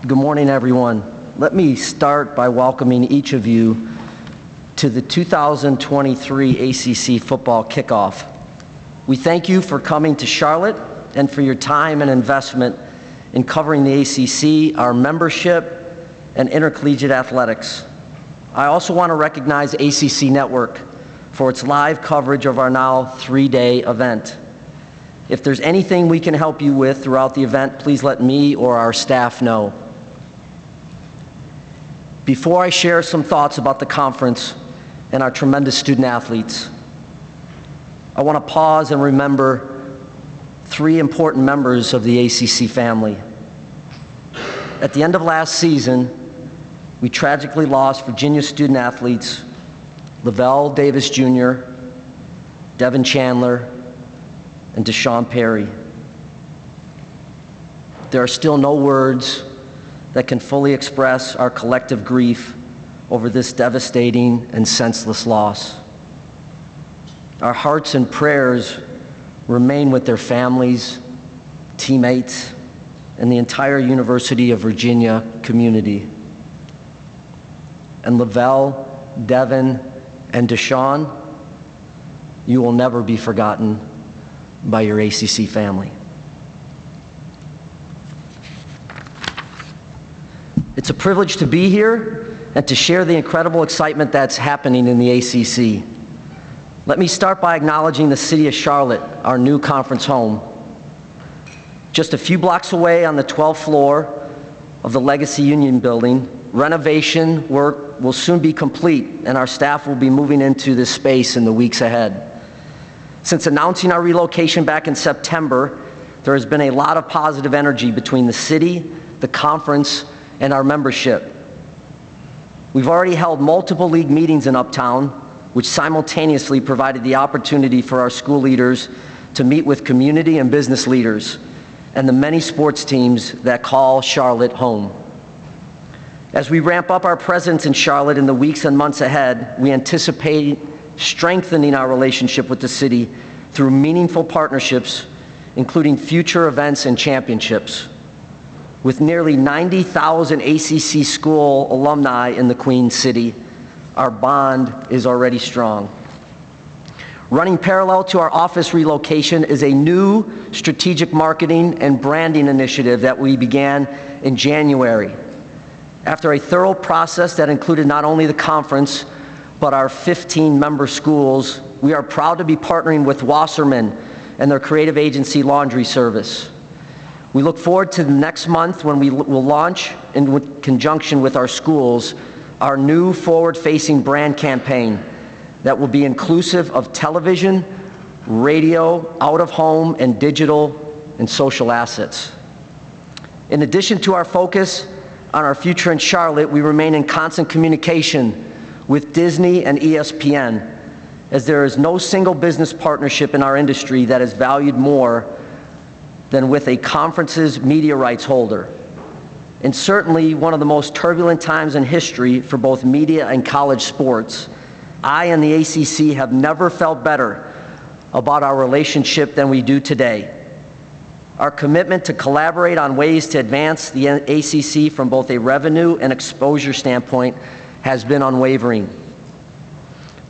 Good morning, everyone. Let me start by welcoming each of you to the 2023 ACC Football Kickoff. We thank you for coming to Charlotte and for your time and investment in covering the ACC, our membership, and intercollegiate athletics. I also want to recognize ACC Network for its live coverage of our now 3-day event. If there's anything we can help you with throughout the event, please let me or our staff know. Before I share some thoughts about the conference and our tremendous student athletes, I want to pause and remember 3 important members of the ACC family. At the end of last season, we tragically lost Virginia student athletes Lavelle Davis Jr., Devin Chandler, and Deshaun Perry. There are still no words that can fully express our collective grief over this devastating and senseless loss. Our hearts and prayers remain with their families, teammates, and the entire University of Virginia community. And Lavelle, Devin, and Deshaun, you will never be forgotten by your ACC family. It's a privilege to be here and to share the incredible excitement that's happening in the ACC. Let me start by acknowledging the city of Charlotte, our new conference home. Just a few blocks away on the 12th floor of the Legacy Union building, renovation work will soon be complete, and our staff will be moving into this space in the weeks ahead. Since announcing our relocation back in September, there has been a lot of positive energy between the city, the conference, and our membership. We've already held multiple league meetings in Uptown, which simultaneously provided the opportunity for our school leaders to meet with community and business leaders and the many sports teams that call Charlotte home. As we ramp up our presence in Charlotte in the weeks and months ahead, we anticipate strengthening our relationship with the city through meaningful partnerships, including future events and championships. With nearly 90,000 ACC school alumni in the Queen City, our bond is already strong. Running parallel to our office relocation is a new strategic marketing and branding initiative that we began in January. After a thorough process that included not only the conference, but our 15 member schools, we are proud to be partnering with Wasserman and their creative agency Laundry Service. We look forward to the next month when we will launch, in conjunction with our schools, our new forward-facing brand campaign that will be inclusive of television, radio, out-of-home, and digital and social assets. In addition to our focus on our future in Charlotte, we remain in constant communication with Disney and ESPN, as there is no single business partnership in our industry that is valued more than with a conference's media rights holder. And certainly one of the most turbulent times in history for both media and college sports, I and the ACC have never felt better about our relationship than we do today. Our commitment to collaborate on ways to advance the ACC from both a revenue and exposure standpoint has been unwavering.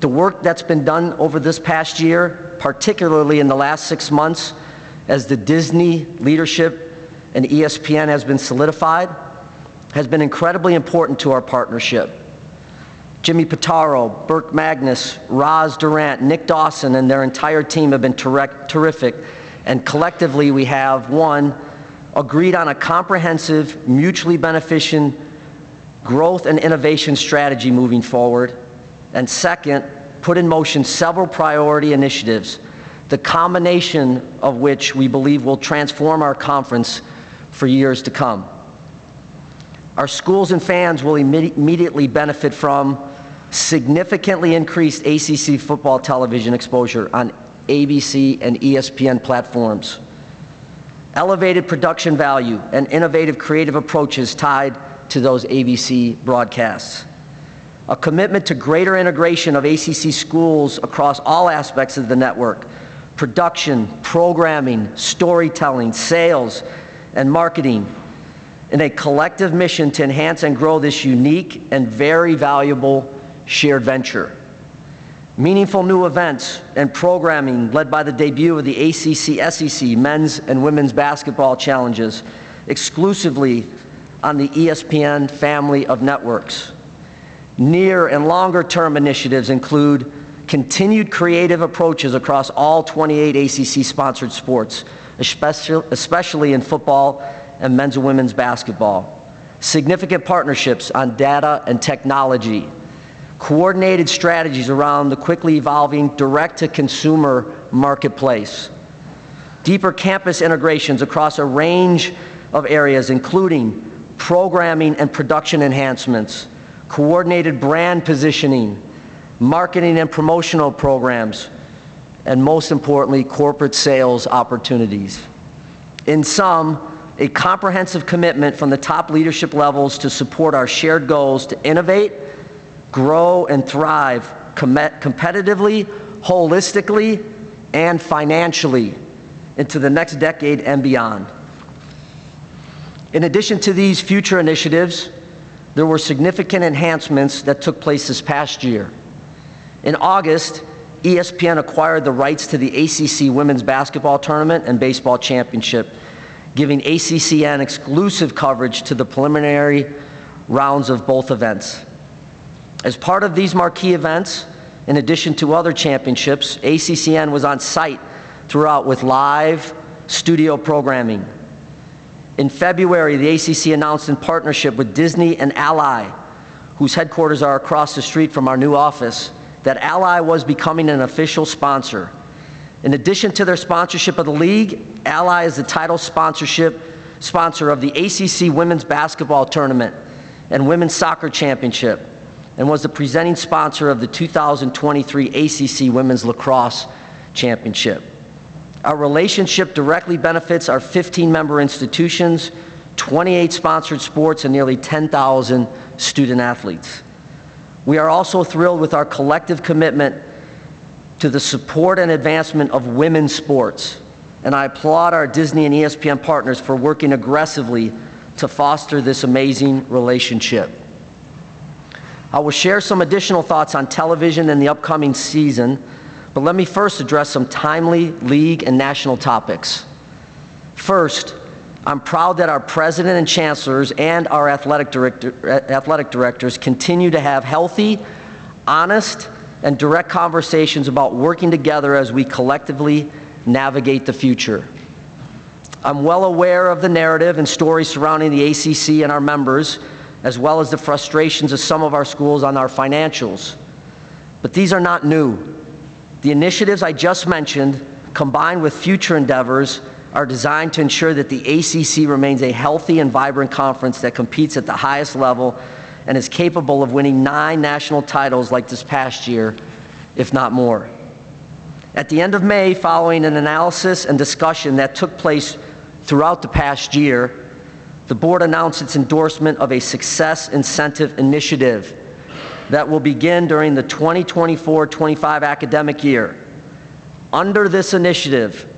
The work that's been done over this past year, particularly in the last 6 months, as the Disney leadership and ESPN has been solidified, has been incredibly important to our partnership. Jimmy Pitaro, Burke Magnus, Roz Durant, Nick Dawson, and their entire team have been terrific, and collectively we have, 1, agreed on a comprehensive, mutually beneficial growth and innovation strategy moving forward, and 2nd, put in motion several priority initiatives, the combination of which we believe will transform our conference for years to come. Our schools and fans will immediately benefit from significantly increased ACC football television exposure on ABC and ESPN platforms, elevated production value and innovative creative approaches tied to those ABC broadcasts, a commitment to greater integration of ACC schools across all aspects of the network, production, programming, storytelling, sales, and marketing, in a collective mission to enhance and grow this unique and very valuable shared venture. Meaningful new events and programming led by the debut of the ACC SEC men's and women's basketball challenges exclusively on the ESPN family of networks. Near and longer term initiatives include continued creative approaches across all 28 ACC sponsored sports, especially in football and men's and women's basketball. Significant partnerships on data and technology. Coordinated strategies around the quickly evolving direct-to-consumer marketplace. Deeper campus integrations across a range of areas, including programming and production enhancements, coordinated brand positioning, marketing and promotional programs, and most importantly, corporate sales opportunities. In sum, a comprehensive commitment from the top leadership levels to support our shared goals to innovate, grow, and thrive competitively, holistically, and financially into the next decade and beyond. In addition to these future initiatives, there were significant enhancements that took place this past year. In August, ESPN acquired the rights to the ACC Women's Basketball Tournament and Baseball Championship, giving ACCN exclusive coverage to the preliminary rounds of both events. As part of these marquee events, in addition to other championships, ACCN was on site throughout with live studio programming. In February, the ACC announced in partnership with Disney and Ally, whose headquarters are across the street from our new office, that Ally was becoming an official sponsor. In addition to their sponsorship of the league, Ally is the title sponsor of the ACC Women's Basketball Tournament and Women's Soccer Championship, and was the presenting sponsor of the 2023 ACC Women's Lacrosse Championship. Our relationship directly benefits our 15 member institutions, 28 sponsored sports, and nearly 10,000 student athletes. We are also thrilled with our collective commitment to the support and advancement of women's sports, and I applaud our Disney and ESPN partners for working aggressively to foster this amazing relationship. I will share some additional thoughts on television in the upcoming season, but let me first address some timely league and national topics. First, I'm proud that our president and chancellors and our athletic directors continue to have healthy, honest, and direct conversations about working together as we collectively navigate the future. I'm well aware of the narrative and stories surrounding the ACC and our members, as well as the frustrations of some of our schools on our financials. But these are not new. The initiatives I just mentioned, combined with future endeavors, are designed to ensure that the ACC remains a healthy and vibrant conference that competes at the highest level and is capable of winning 9 national titles like this past year, if not more. At the end of May, following an analysis and discussion that took place throughout the past year, the board announced its endorsement of a success incentive initiative that will begin during the 2024-25 academic year. Under this initiative,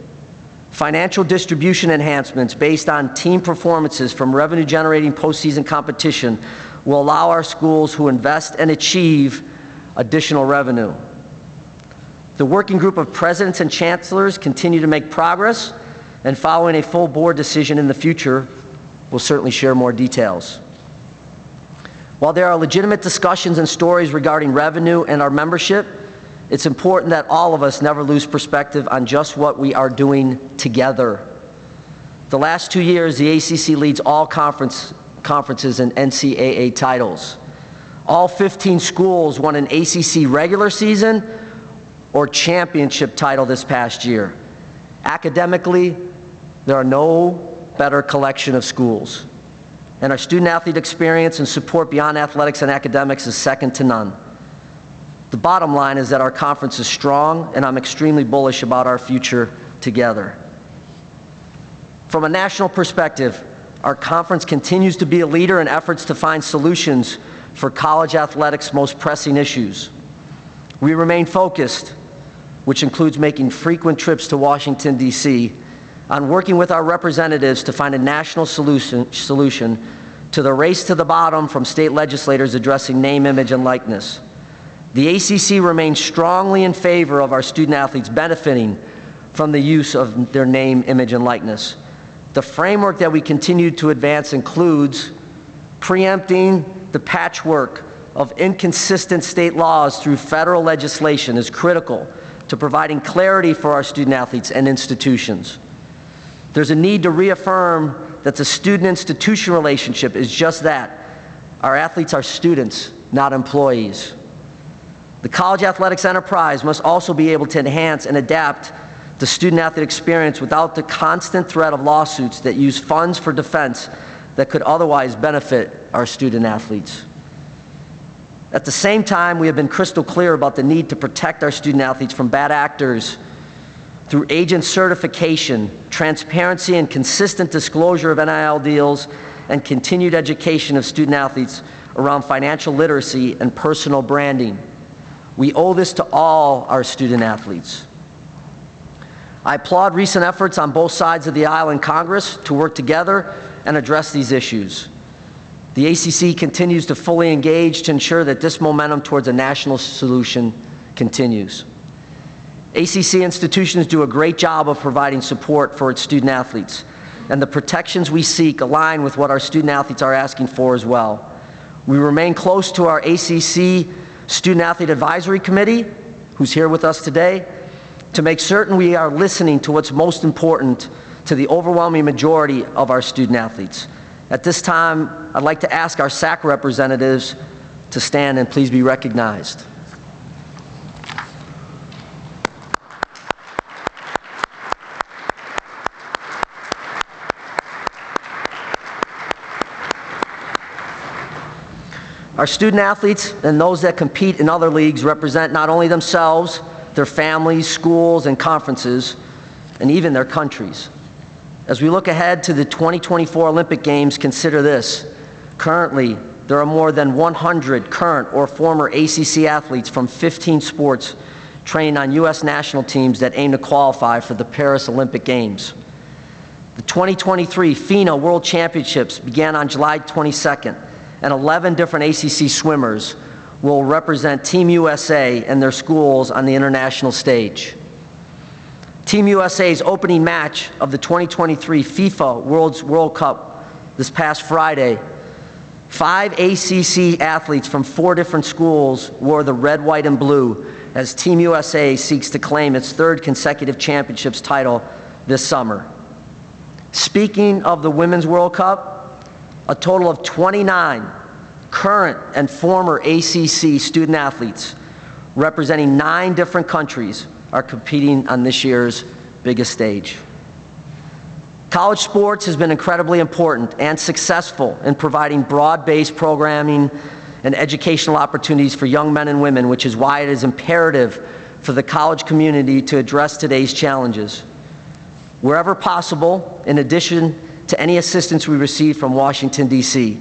financial distribution enhancements based on team performances from revenue-generating postseason competition will allow our schools who invest and achieve additional revenue. The working group of presidents and chancellors continue to make progress, and following a full board decision in the future, we'll certainly share more details. While there are legitimate discussions and stories regarding revenue and our membership, it's important that all of us never lose perspective on just what we are doing together. The last 2 years, the ACC leads all conferences in NCAA titles. All 15 schools won an ACC regular season or championship title this past year. Academically, there are no better collection of schools. And our student-athlete experience and support beyond athletics and academics is second to none. The bottom line is that our conference is strong, and I'm extremely bullish about our future together. From a national perspective, our conference continues to be a leader in efforts to find solutions for college athletics' most pressing issues. We remain focused, which includes making frequent trips to Washington, D.C., on working with our representatives to find a national solution to the race to the bottom from state legislators addressing name, image, and likeness. The ACC remains strongly in favor of our student-athletes benefiting from the use of their name, image, and likeness. The framework that we continue to advance includes preempting the patchwork of inconsistent state laws through federal legislation is critical to providing clarity for our student-athletes and institutions. There's a need to reaffirm that the student-institution relationship is just that. Our athletes are students, not employees. The college athletics enterprise must also be able to enhance and adapt the student-athlete experience without the constant threat of lawsuits that use funds for defense that could otherwise benefit our student-athletes. At the same time, we have been crystal clear about the need to protect our student-athletes from bad actors through agent certification, transparency and consistent disclosure of NIL deals, and continued education of student-athletes around financial literacy and personal branding. We owe this to all our student-athletes. I applaud recent efforts on both sides of the aisle in Congress to work together and address these issues. The ACC continues to fully engage to ensure that this momentum towards a national solution continues. ACC institutions do a great job of providing support for its student-athletes, and the protections we seek align with what our student-athletes are asking for as well. We remain close to our ACC Student-Athlete Advisory Committee, who's here with us today, to make certain we are listening to what's most important to the overwhelming majority of our student-athletes. At this time, I'd like to ask our SAC representatives to stand and please be recognized. Our student-athletes and those that compete in other leagues represent not only themselves, their families, schools, and conferences, and even their countries. As we look ahead to the 2024 Olympic Games, consider this. Currently, there are more than 100 current or former ACC athletes from 15 sports trained on U.S. national teams that aim to qualify for the Paris Olympic Games. The 2023 FINA World Championships began on July 22nd, and 11 different ACC swimmers will represent Team USA and their schools on the international stage. Team USA's opening match of the 2023 FIFA World Cup this past Friday, 5 ACC athletes from 4 different schools wore the red, white, and blue as Team USA seeks to claim its 3rd consecutive championships title this summer. Speaking of the Women's World Cup, a total of 29 current and former ACC student-athletes representing 9 different countries are competing on this year's biggest stage. College sports has been incredibly important and successful in providing broad-based programming and educational opportunities for young men and women, which is why it is imperative for the college community to address today's challenges. Wherever possible, in addition to any assistance we receive from Washington, D.C.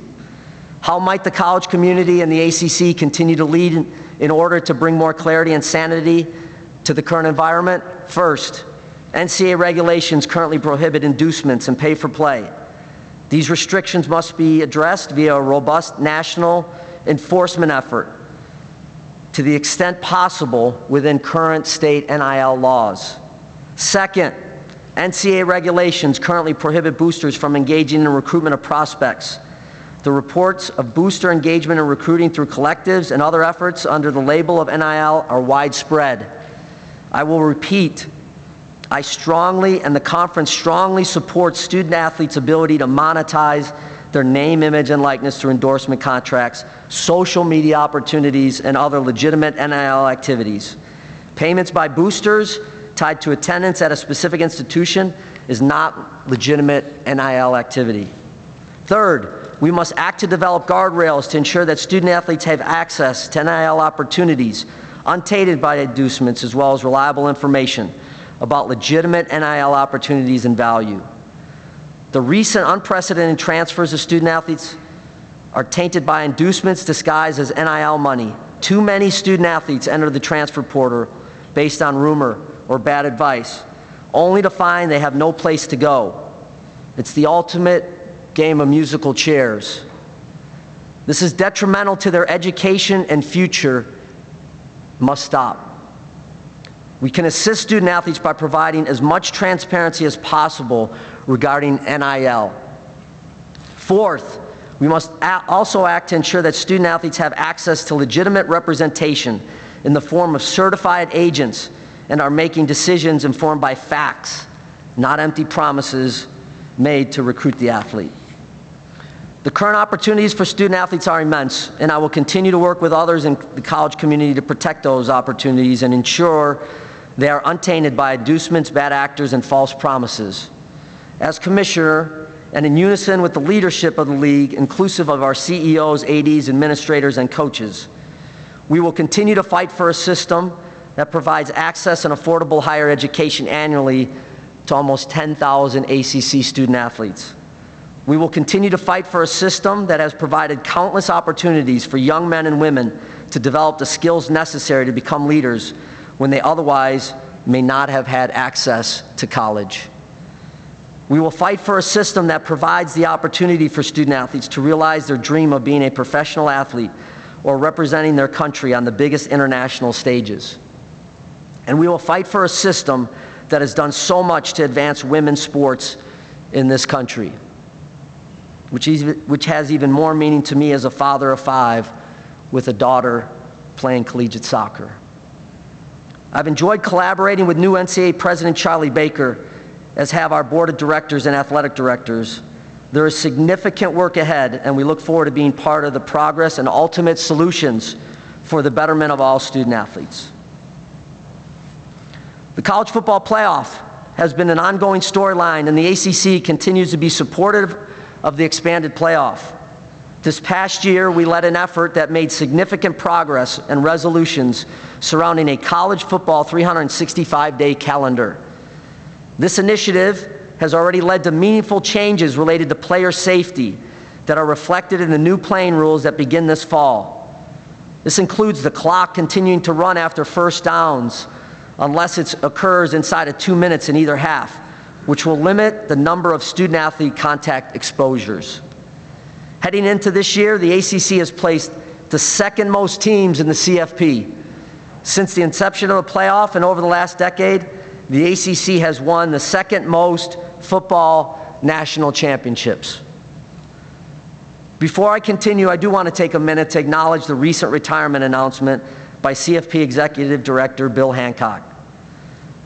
How might the college community and the ACC continue to lead in order to bring more clarity and sanity to the current environment? First, NCAA regulations currently prohibit inducements and pay-for-play. These restrictions must be addressed via a robust national enforcement effort to the extent possible within current state NIL laws. Second, NCAA regulations currently prohibit boosters from engaging in recruitment of prospects. The reports of booster engagement and recruiting through collectives and other efforts under the label of NIL are widespread. I will repeat, I strongly and the conference strongly supports student-athletes' ability to monetize their name, image, and likeness through endorsement contracts, social media opportunities, and other legitimate NIL activities. Payments by boosters tied to attendance at a specific institution is not legitimate NIL activity. Third, we must act to develop guardrails to ensure that student-athletes have access to NIL opportunities, untainted by inducements, as well as reliable information about legitimate NIL opportunities and value. The recent unprecedented transfers of student-athletes are tainted by inducements disguised as NIL money. Too many student-athletes enter the transfer portal based on rumor or bad advice, only to find they have no place to go. It's the ultimate game of musical chairs. This is detrimental to their education and future. Must stop. We can assist student athletes by providing as much transparency as possible regarding NIL. Fourth, we must also act to ensure that student athletes have access to legitimate representation in the form of certified agents and are making decisions informed by facts, not empty promises made to recruit the athlete. The current opportunities for student athletes are immense, and I will continue to work with others in the college community to protect those opportunities and ensure they are untainted by inducements, bad actors, and false promises. As commissioner, and in unison with the leadership of the league, inclusive of our CEOs, ADs, administrators, and coaches, we will continue to fight for a system that provides access and affordable higher education annually to almost 10,000 ACC student athletes. We will continue to fight for a system that has provided countless opportunities for young men and women to develop the skills necessary to become leaders when they otherwise may not have had access to college. We will fight for a system that provides the opportunity for student athletes to realize their dream of being a professional athlete or representing their country on the biggest international stages. And we will fight for a system that has done so much to advance women's sports in this country, which has even more meaning to me as a father of 5 with a daughter playing collegiate soccer. I've enjoyed collaborating with new NCAA President Charlie Baker, as have our board of directors and athletic directors. There is significant work ahead, and we look forward to being part of the progress and ultimate solutions for the betterment of all student athletes. The college football playoff has been an ongoing storyline, and the ACC continues to be supportive of the expanded playoff. This past year, we led an effort that made significant progress and resolutions surrounding a college football 365-day calendar. This initiative has already led to meaningful changes related to player safety that are reflected in the new playing rules that begin this fall. This includes the clock continuing to run after first downs unless it occurs inside of 2 minutes in either half, which will limit the number of student-athlete contact exposures. Heading into this year, the ACC has placed the second most teams in the CFP. Since the inception of the playoff and over the last decade, the ACC has won the second most football national championships. Before I continue, I do want to take a minute to acknowledge the recent retirement announcement by CFP Executive Director Bill Hancock.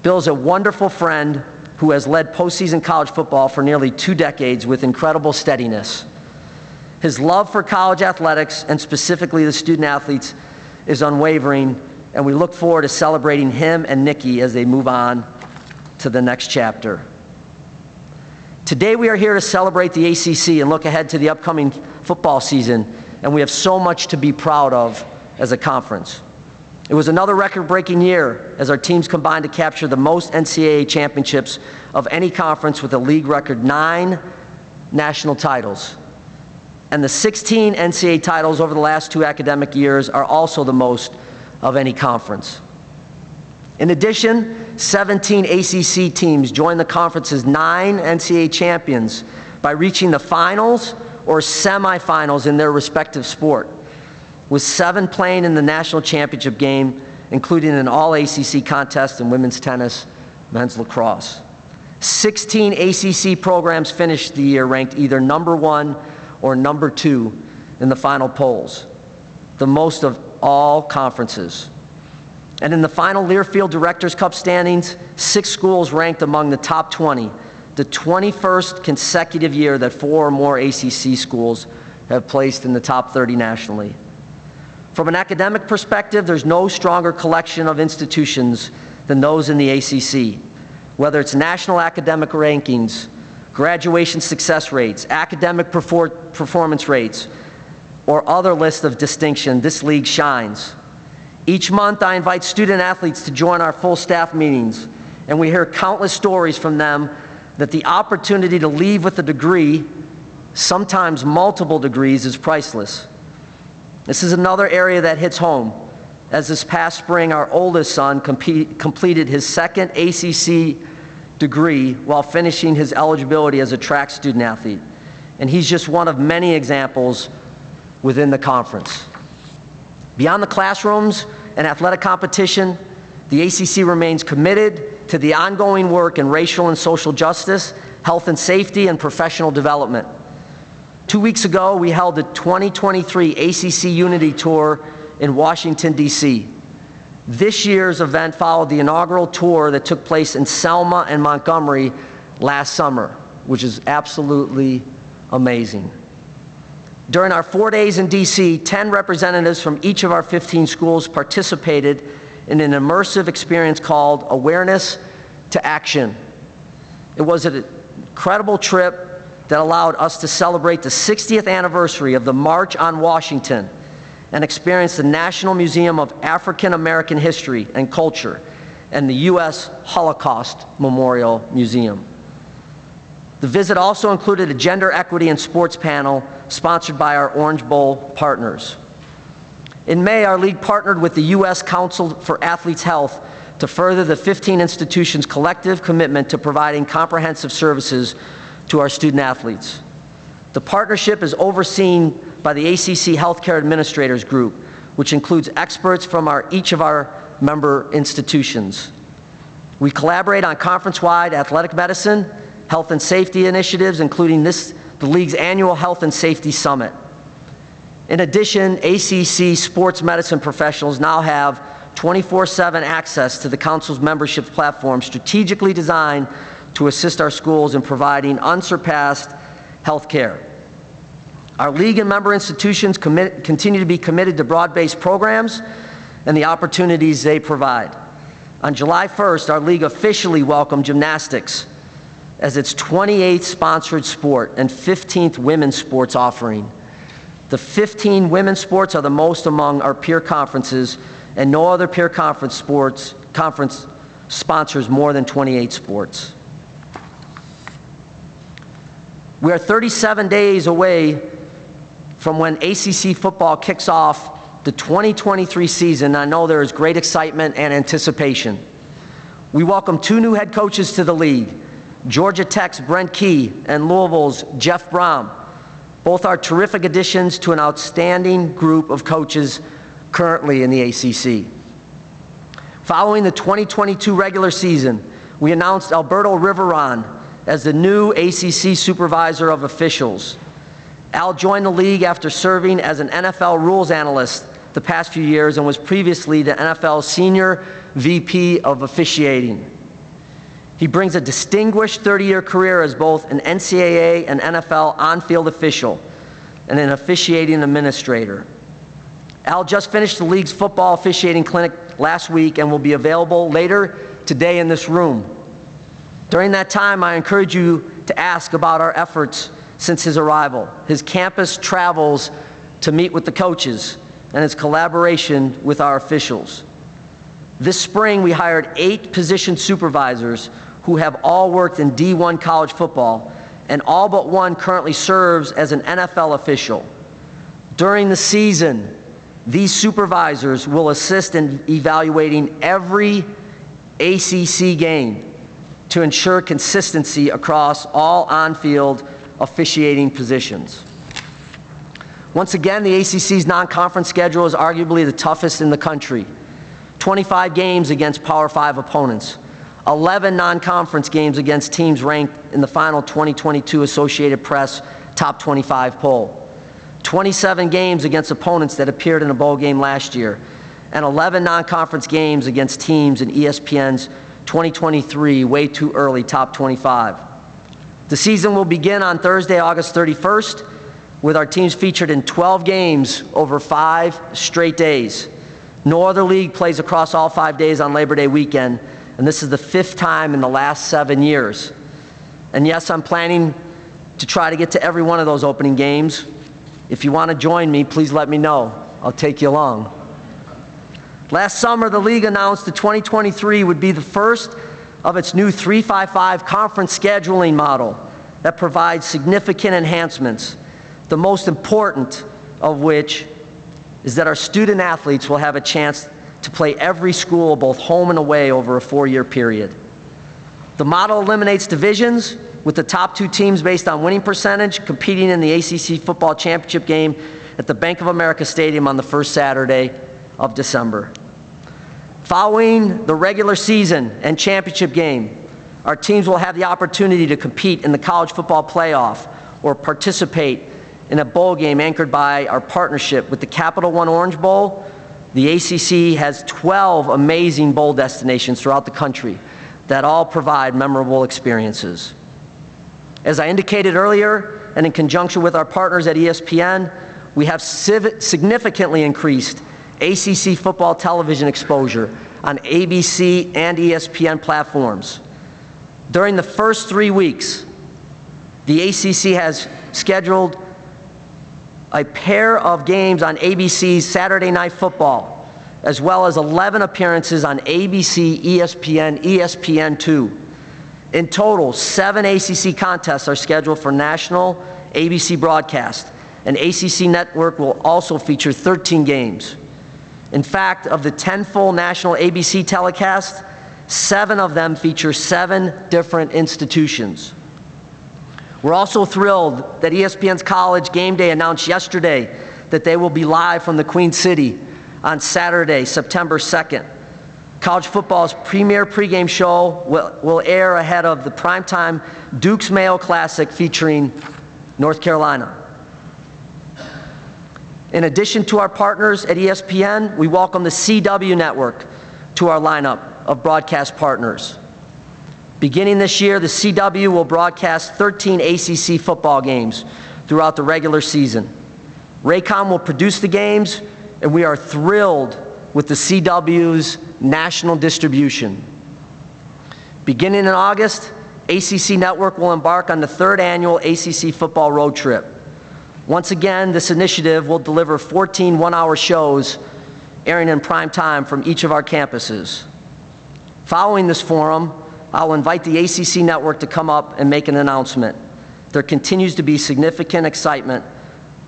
Bill is a wonderful friend who has led postseason college football for nearly 2 decades with incredible steadiness. His love for college athletics, and specifically the student athletes, is unwavering, and we look forward to celebrating him and Nikki as they move on to the next chapter. Today we are here to celebrate the ACC and look ahead to the upcoming football season, and we have so much to be proud of as a conference. It was another record-breaking year as our teams combined to capture the most NCAA championships of any conference with a league record 9 national titles. And the 16 NCAA titles over the last 2 academic years are also the most of any conference. In addition, 17 ACC teams joined the conference's 9 NCAA champions by reaching the finals or semifinals in their respective sport, with 7 playing in the national championship game, including an all-ACC contest in women's tennis, men's lacrosse. 16 ACC programs finished the year ranked either number 1 or number 2 in the final polls, the most of all conferences. And in the final Learfield Directors Cup standings, 6 schools ranked among the top 20, the 21st consecutive year that 4 or more ACC schools have placed in the top 30 nationally. From an academic perspective, there's no stronger collection of institutions than those in the ACC, whether it's national academic rankings, graduation success rates, academic performance rates, or other list of distinction. This league shines. Each month I invite student athletes to join our full staff meetings, and we hear countless stories from them that the opportunity to leave with a degree, sometimes multiple degrees, is priceless. This is another area that hits home, as this past spring our oldest son completed his 2nd ACC degree while finishing his eligibility as a track student athlete. And he's just one of many examples within the conference. Beyond the classrooms and athletic competition, the ACC remains committed to the ongoing work in racial and social justice, health and safety, and professional development. 2 weeks ago, we held the 2023 ACC Unity Tour in Washington, D.C. This year's event followed the inaugural tour that took place in Selma and Montgomery last summer, which is absolutely amazing. During our 4 days in D.C., 10 representatives from each of our 15 schools participated in an immersive experience called Awareness to Action. It was an incredible trip that allowed us to celebrate the 60th anniversary of the March on Washington and experience the National Museum of African American History and Culture and the U.S. Holocaust Memorial Museum. The visit also included a gender equity and sports panel sponsored by our Orange Bowl partners. In May, our league partnered with the U.S. Council for Athletes' Health to further the 15 institutions' collective commitment to providing comprehensive services to our student athletes. The partnership is overseen by the ACC Healthcare Administrators Group, which includes experts from each of our member institutions. We collaborate on conference-wide athletic medicine, health and safety initiatives, including the league's annual Health and Safety Summit. In addition, ACC sports medicine professionals now have 24/7 access to the Council's membership platform strategically designed to assist our schools in providing unsurpassed health care. Our league and member institutions continue to be committed to broad-based programs and the opportunities they provide. On July 1st, our league officially welcomed gymnastics as its 28th sponsored sport and 15th women's sports offering. The 15 women's sports are the most among our peer conferences, and no other peer conference sponsors more than 28 sports. We are 37 days away from when ACC football kicks off the 2023 season. I know there is great excitement and anticipation. We welcome 2 new head coaches to the league, Georgia Tech's Brent Key and Louisville's Jeff Brom. Both are terrific additions to an outstanding group of coaches currently in the ACC. Following the 2022 regular season, we announced Alberto Riveron as the new ACC Supervisor of Officials. Al joined the league after serving as an NFL rules analyst the past few years and was previously the NFL's Senior VP of Officiating. He brings a distinguished 30-year career as both an NCAA and NFL on-field official and an officiating administrator. Al just finished the league's football officiating clinic last week and will be available later today in this room. During that time, I encourage you to ask about our efforts since his arrival, his campus travels to meet with the coaches, and his collaboration with our officials. This spring, we hired 8 position supervisors who have all worked in D1 college football, and all but one currently serves as an NFL official. During the season, these supervisors will assist in evaluating every ACC game to ensure consistency across all on-field officiating positions. Once again, the ACC's non-conference schedule is arguably the toughest in the country. 25 games against Power 5 opponents, 11 non-conference games against teams ranked in the final 2022 Associated Press Top 25 poll, 27 games against opponents that appeared in a bowl game last year, and 11 non-conference games against teams in ESPN's 2023 Way Too Early Top 25. The season will begin on Thursday, August 31st, with our teams featured in 12 games over 5 straight days. No other league plays across all 5 days on Labor Day weekend, and this is the 5th time in the last 7 years. And yes, I'm planning to try to get to every one of those opening games. If you want to join me, please let me know. I'll take you along. Last summer, the league announced that 2023 would be the first of its new 3-5-5 conference scheduling model that provides significant enhancements, the most important of which is that our student athletes will have a chance to play every school, both home and away, over a 4-year period. The model eliminates divisions, with the top 2 teams based on winning percentage competing in the ACC football championship game at the Bank of America Stadium on the first Saturday of December. Following the regular season and championship game, our teams will have the opportunity to compete in the college football playoff or participate in a bowl game anchored by our partnership with the Capital One Orange Bowl. The ACC has 12 amazing bowl destinations throughout the country that all provide memorable experiences. As I indicated earlier, and in conjunction with our partners at ESPN, we have significantly increased ACC football television exposure on ABC and ESPN platforms. During the first 3 weeks, the ACC has scheduled a pair of games on ABC's Saturday Night Football, as well as 11 appearances on ABC, ESPN, ESPN2. In total, 7 ACC contests are scheduled for national ABC broadcast, and ACC Network will also feature 13 games. In fact, of the 10 full national ABC telecasts, 7 of them feature 7 different institutions. We're also thrilled that ESPN's College Game Day announced yesterday that they will be live from the Queen City on Saturday, September 2nd. College football's premier pregame show will air ahead of the primetime Duke's Mayo Classic featuring North Carolina. In addition to our partners at ESPN, we welcome the CW Network to our lineup of broadcast partners. Beginning this year, the CW will broadcast 13 ACC football games throughout the regular season. Raycom will produce the games, and we are thrilled with the CW's national distribution. Beginning in August, ACC Network will embark on the 3rd annual ACC football road trip. Once again, this initiative will deliver 14 one-hour shows airing in prime time from each of our campuses. Following this forum, I'll invite the ACC Network to come up and make an announcement. There continues to be significant excitement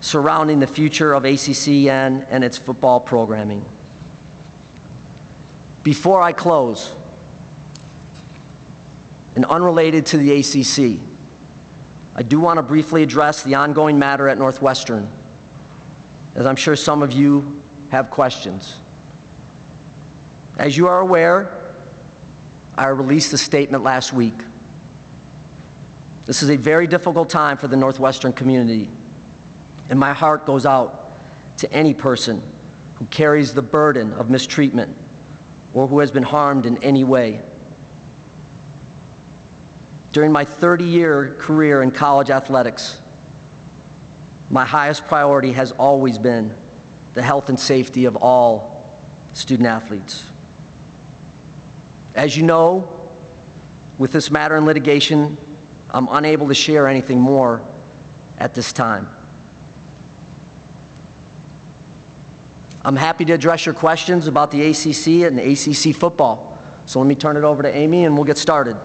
surrounding the future of ACCN and its football programming. Before I close, and unrelated to the ACC, I do want to briefly address the ongoing matter at Northwestern, as I'm sure some of you have questions. As you are aware, I released a statement last week. This is a very difficult time for the Northwestern community, and my heart goes out to any person who carries the burden of mistreatment or who has been harmed in any way. During my 30-year career in college athletics, my highest priority has always been the health and safety of all student athletes. As you know, with this matter in litigation, I'm unable to share anything more at this time. I'm happy to address your questions about the ACC and the ACC football. So let me turn it over to Amy and we'll get started.